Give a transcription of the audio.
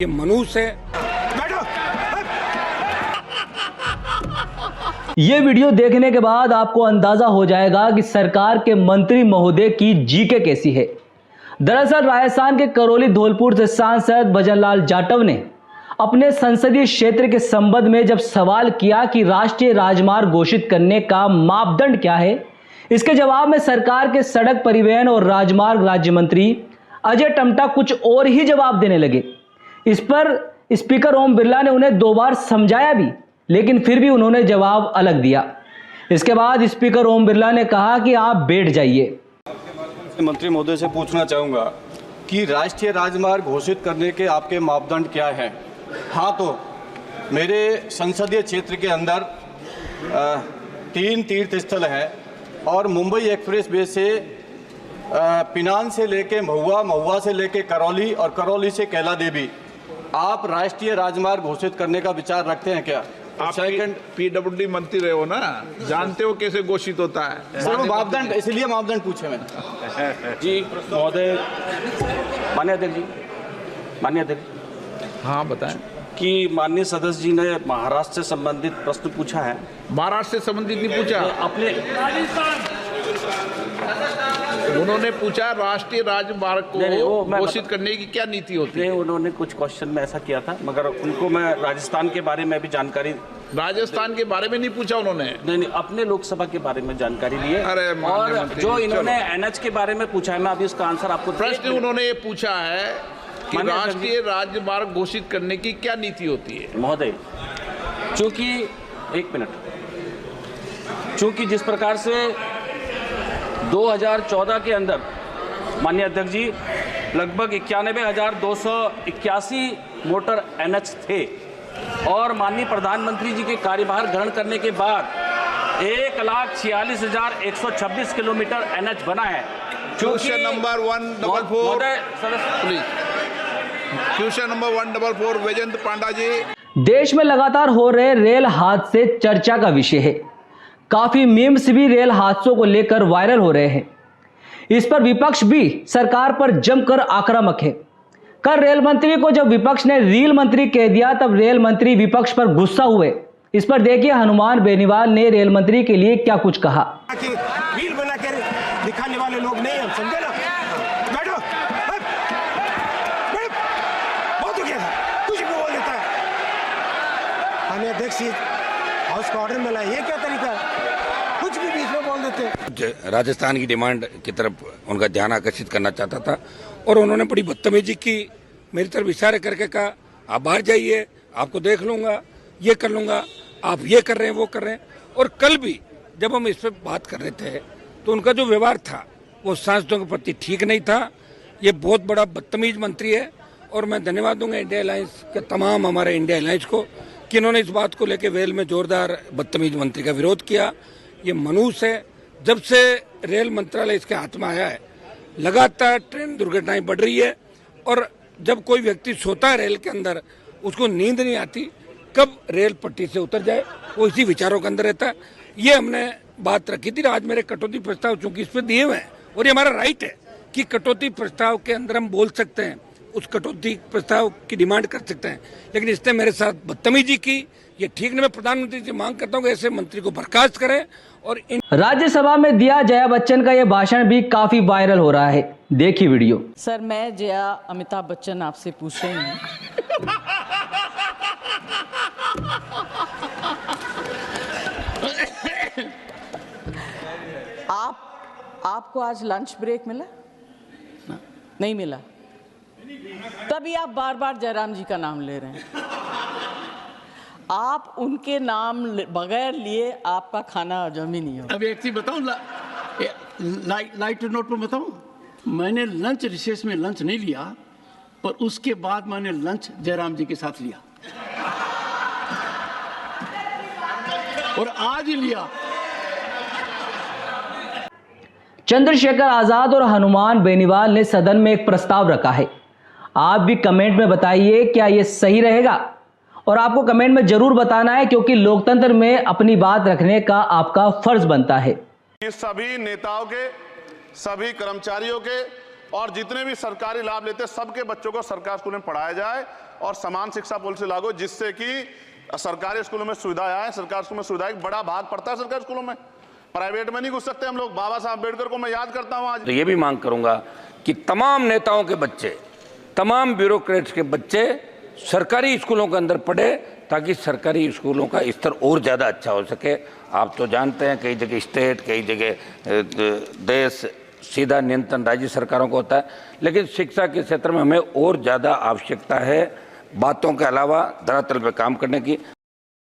ये मनुष्य है। ये वीडियो देखने के बाद आपको अंदाजा हो जाएगा कि सरकार के मंत्री महोदय की जीके कैसी है। दरअसल राजस्थान के करौली धौलपुर से सांसद भजनलाल जाटव ने अपने संसदीय क्षेत्र के संबंध में जब सवाल किया कि राष्ट्रीय राजमार्ग घोषित करने का मापदंड क्या है, इसके जवाब में सरकार के सड़क परिवहन और राजमार्ग राज्य मंत्री अजय टमटा कुछ और ही जवाब देने लगे। इस पर स्पीकर ओम बिरला ने उन्हें 2 बार समझाया भी, लेकिन फिर भी उन्होंने जवाब अलग दिया। इसके बाद स्पीकर ओम बिरला ने कहा कि आप बैठ जाइए। मंत्री महोदय से पूछना चाहूँगा कि राष्ट्रीय राजमार्ग घोषित करने के आपके मापदंड क्या हैं? हाँ, तो मेरे संसदीय क्षेत्र के अंदर 3 तीर्थ स्थल हैं और मुंबई एक्सप्रेस वे से पिनान से लेके महुआ, महुआ से लेके करौली और करौली से कैला देवी आप राष्ट्रीय राजमार्ग घोषित करने का विचार रखते हैं क्या? आप पीडब्ल्यूडी मंत्री रहे हो ना, जानते हो कैसे घोषित होता है। सर, मापदंड, इसलिए मापदंड पूछे मैंने। जी महोदय, माननीय अध्यक्ष, हाँ बताएं कि माननीय सदस्य जी ने महाराष्ट्र से संबंधित प्रश्न पूछा है। महाराष्ट्र से संबंधित नहीं पूछा, अपने उन्होंने पूछा राष्ट्रीय राजमार्ग को घोषित करने की क्या नीति होती है। उन्होंने कुछ क्वेश्चन में ऐसा किया था, मगर उनको मैं राजस्थान के बारे में भी जानकारी, राजस्थान के बारे में नहीं पूछा उन्होंने। नहीं, अपने लोकसभा के बारे में जानकारी ली है। अरे और जो इन्होंने एनएच के बारे में पूछा है, मैं अभी उसका आंसर आपको। प्रश्न उन्होंने ये पूछा है कि राष्ट्रीय राजमार्ग घोषित करने की क्या नीति होती है। महोदय, चूंकि जिस प्रकार से 2014 के अंदर माननीय अध्यक्ष जी लगभग 91,281 मोटर एनएच थे और माननीय प्रधानमंत्री जी के कार्यभार ग्रहण करने के बाद 1,46,126 किलोमीटर एनएच बना है। Question number 144 please, question number 144 Vaijayant Panda ji. देश में लगातार हो रहे रेल हादसे चर्चा का विषय है। काफी मीम्स भी रेल हादसों को लेकर वायरल हो रहे हैं। इस पर विपक्ष भी सरकार पर जमकर आक्रामक है। कल रेल मंत्री को जब विपक्ष ने रील मंत्री कह दिया, तब रेल मंत्री विपक्ष पर गुस्सा हुए। इस पर देखिए हनुमान बेनीवाल ने रेल मंत्री के लिए क्या कुछ कहा। रील बना कर दिखाने वाले लोग नहीं, हम समझे ना। बैठो, बहुत हो गया था, कुछ भी बोल देता है। माननीय अध्यक्ष जी, हाउस का ऑर्डर मिला, ये क्या तरीका है? कुछ भी बीच में बोल देते। राजस्थान की डिमांड की तरफ उनका ध्यान आकर्षित करना चाहता था और उन्होंने बड़ी बदतमीजी की, मेरी तरफ इशारे करके कहा आप बाहर जाइए, आपको देख लूंगा, ये कर लूंगा, आप ये कर रहे हैं, वो कर रहे हैं। और कल भी जब हम इस पर बात कर रहे थे तो उनका जो व्यवहार था वो सांसदों के प्रति ठीक नहीं था। ये बहुत बड़ा बदतमीज मंत्री है और मैं धन्यवाद दूंगा इंडिया अलायंस के तमाम हमारे इंडिया अलायंस को कि इन्होंने इस बात को लेकर वेल में जोरदार बदतमीज मंत्री का विरोध किया। ये मनुष्य है। जब से रेल मंत्रालय इसके हाथ में आया है, लगातार ट्रेन दुर्घटनाएं बढ़ रही है और जब कोई व्यक्ति सोता है रेल के अंदर, उसको नींद नहीं आती, कब रेल पट्टी से उतर जाए, वो इसी विचारों के अंदर रहता है। ये हमने बात रखी थी। आज मेरे कटौती प्रस्ताव चूंकि इस पर दिए हुए हैं और ये हमारा राइट है कि कटौती प्रस्ताव के अंदर हम बोल सकते हैं, उस कटौती प्रस्ताव की डिमांड कर सकते हैं, लेकिन इसने मेरे साथ बदतमीजी की, ये ठीक नहीं। मैं प्रधानमंत्री से मांग करता हूं कि ऐसे मंत्री को बर्खास्त करें। और राज्यसभा में दिया जया बच्चन का यह भाषण भी काफी वायरल हो रहा है। देखिए वीडियो। सर, मैं जया अमिताभ बच्चन आपसे पूछ रही हूँ, आपको आज लंच ब्रेक मिला? नहीं मिला, तभी आप बार बार जयराम जी का नाम ले रहे हैं। आप उनके नाम बगैर लिए आपका खाना हजम ही नहीं होगा। अब एक चीज बताऊं, लाइट नोट पर बताऊं, मैंने लंच रिसेस में लंच नहीं लिया, पर उसके बाद मैंने लंच जयराम जी के साथ लिया और आज ही लिया। चंद्रशेखर आजाद और हनुमान बेनीवाल ने सदन में एक प्रस्ताव रखा है। आप भी कमेंट में बताइए क्या यह सही रहेगा, और आपको कमेंट में जरूर बताना है, क्योंकि लोकतंत्र में अपनी बात रखने का आपका फर्ज बनता है। सभी नेताओं के, सभी कर्मचारियों के और जितने भी सरकारी लाभ लेते हैं सबके बच्चों को सरकारी स्कूल में पढ़ाया जाए और समान शिक्षा पॉलिसी लागू हो, जिससे कि सरकारी स्कूलों में सुविधाएं आए। सरकारी स्कूलों में सुविधाएं एक बड़ा भाग पड़ता है सरकारी स्कूलों में, प्राइवेट में नहीं घुस सकते हम लोग। बाबा साहब अम्बेडकर को मैं याद करता हूं आज। तो ये भी मांग करूंगा कि तमाम नेताओं के बच्चे, तमाम ब्यूरोक्रेट्स के बच्चे सरकारी स्कूलों के अंदर पढ़े, ताकि सरकारी स्कूलों का स्तर और ज़्यादा अच्छा हो सके। आप तो जानते हैं कई जगह स्टेट, कई जगह देश सीधा नियंत्रण राज्य सरकारों को होता है, लेकिन शिक्षा के क्षेत्र में हमें और ज़्यादा आवश्यकता है बातों के अलावा धरातल पर काम करने की।